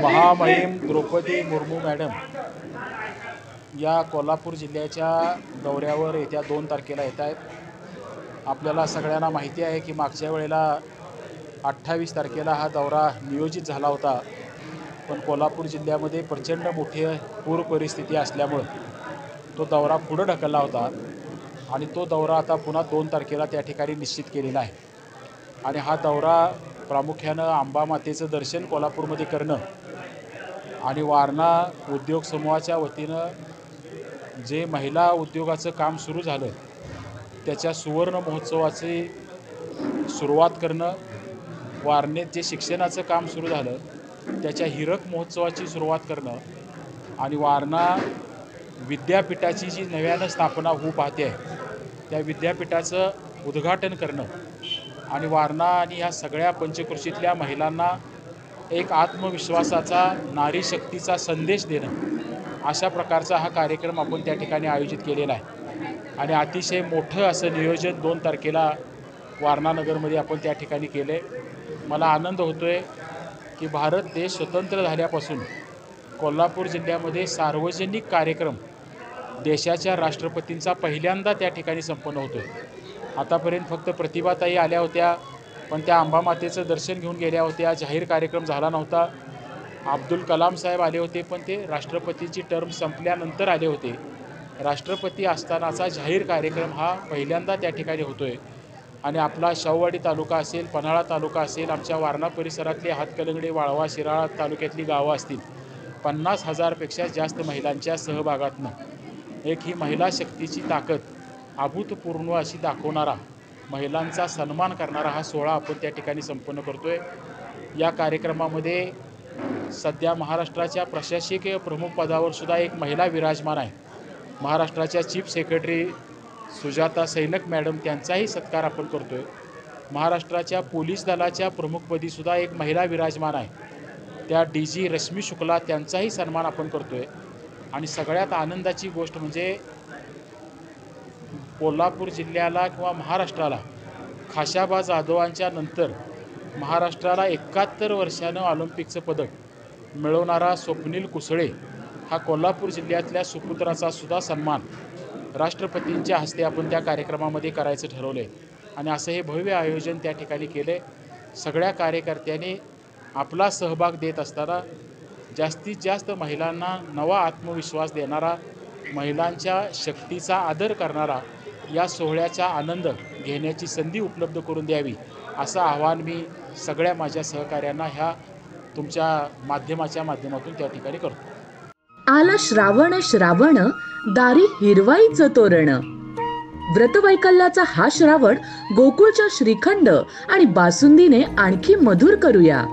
महामहिम द्रौपदी मुर्मू मॅडम या कोल्हापूर जिल्ह्याच्या दौऱ्यावर येत्या 2 तारखेला येत आहेत. आपल्याला सगळ्यांना माहिती आहे की मागच्या वेळेला 28 तारखेला हा दौरा नियोजित झाला होता, पण कोल्हापूर जिल्ह्यामध्ये प्रचंड मोठी पूर परिस्थिती असल्यामुळे तो दौरा पुढे ढकलला होता आणि तो दौरा आता पुन्हा 2 तारखेला त्या ठिकाणी निश्चित केलेला आहे. आणि हा दौरा प्रामुख्यानं अंबामातेचं दर्शन कोल्हापूरमध्ये करणं आणि वारणा उद्योग समूहाच्या वतीनं जे महिला उद्योगाचं काम सुरू झालं त्याच्या सुवर्ण महोत्सवाची सुरुवात करणं, वारणेत जे शिक्षणाचं काम सुरू झालं त्याच्या हिरक महोत्सवाची सुरुवात करणं आणि वारणा विद्यापीठाची जी नव्यानं स्थापना होऊ पाहते आहे त्या विद्यापीठाचं उद्घाटन करणं आणि वारणा आणि ह्या सगळ्या पंचक्रोशीतल्या महिलांना एक आत्मविश्वासाचा, नारी शक्तीचा संदेश देणं, अशा प्रकारचा हा कार्यक्रम आपण त्या ठिकाणी आयोजित केलेला आहे. आणि अतिशय मोठं असं नियोजन 2 तारखेला वारणा नगरमध्ये आपण त्या ठिकाणी केलं आहे. मला आनंद होतो आहे की भारत देश स्वतंत्र झाल्यापासून कोल्हापूर जिल्ह्यामध्ये सार्वजनिक कार्यक्रम देशाच्या राष्ट्रपतींचा पहिल्यांदा त्या ठिकाणी संपन्न होतो आहे. आतापर्यंत फक्त प्रतिभाताई आल्या होत्या, पण त्या अंबामातेचं दर्शन घेऊन गेल्या होत्या, जाहीर कार्यक्रम झाला नव्हता. अब्दुल कलाम साहेब आले होते, पण ते राष्ट्रपतीची टर्म संपल्यानंतर आले होते. राष्ट्रपती असतानाचा जाहीर कार्यक्रम हा पहिल्यांदा त्या ठिकाणी होतो आहे. आणि आपला शाहूवाडी तालुका असेल, पन्हाळा तालुका असेल, आमच्या वारणा परिसरातले हातकलंगडे, वाळवा, शिराळा तालुक्यातली गावं असतील, 50,000पेक्षा जास्त महिलांच्या सहभागातनं एक ही महिला शक्तीची ताकद अभूतपूर्व अशी दाखवणारा, महिलांचा सन्मान करणारा हा सोहळा आपण त्या ठिकाणी संपन्न करतो आहे. या कार्यक्रमामध्ये सध्या महाराष्ट्राच्या प्रशासकीय प्रमुख पदावर सुद्धा एक महिला विराजमान आहे. महाराष्ट्राच्या चीफ सेक्रेटरी सुजाता सैनक मॅडम, त्यांचाही सत्कार आपण करतो आहे. महाराष्ट्राच्या पोलीस दलाच्या प्रमुखपदीसुद्धा एक महिला विराजमान आहे, त्या DG रश्मी शुक्ला, त्यांचाही सन्मान आपण करतो आहे. आणि सगळ्यात आनंदाची गोष्ट म्हणजे कोल्हापूर जिल्ह्याला किंवा महाराष्ट्राला खाशाबा जाधवांच्या नंतर महाराष्ट्राला 71 वर्षानं ऑलिम्पिकचं पदक मिळवणारा स्वप्नील कुसळे हा कोल्हापूर जिल्ह्यातल्या सुपुत्राचा सुद्धा सन्मान राष्ट्रपतींच्या हस्ते आपण त्या कार्यक्रमामध्ये करायचं ठरवलं आहे. आणि असं हे भव्य आयोजन त्या ठिकाणी केलं आहे. सगळ्या कार्यकर्त्यांनी आपला सहभाग देत असताना जास्तीत जास्त महिलांना नवा आत्मविश्वास देणारा, महिलांच्या शक्तीचा आदर करणारा या सोहळ्याचा आनंद घेण्याची संधी उपलब्ध करून द्यावी, असं आवाहन मी सगळ्या माझ्या सहकाऱ्यांना ह्या तुमच्या माध्यमाच्या माध्यमातून त्या ठिकाणी करतो. आला श्रावण श्रावण, दारी हिरवाईचं तोरण. व्रतवैकल्याचा हा श्रावण गोकुळच्या श्रीखंड आणि बासुंदीने आणखी मधुर करूया.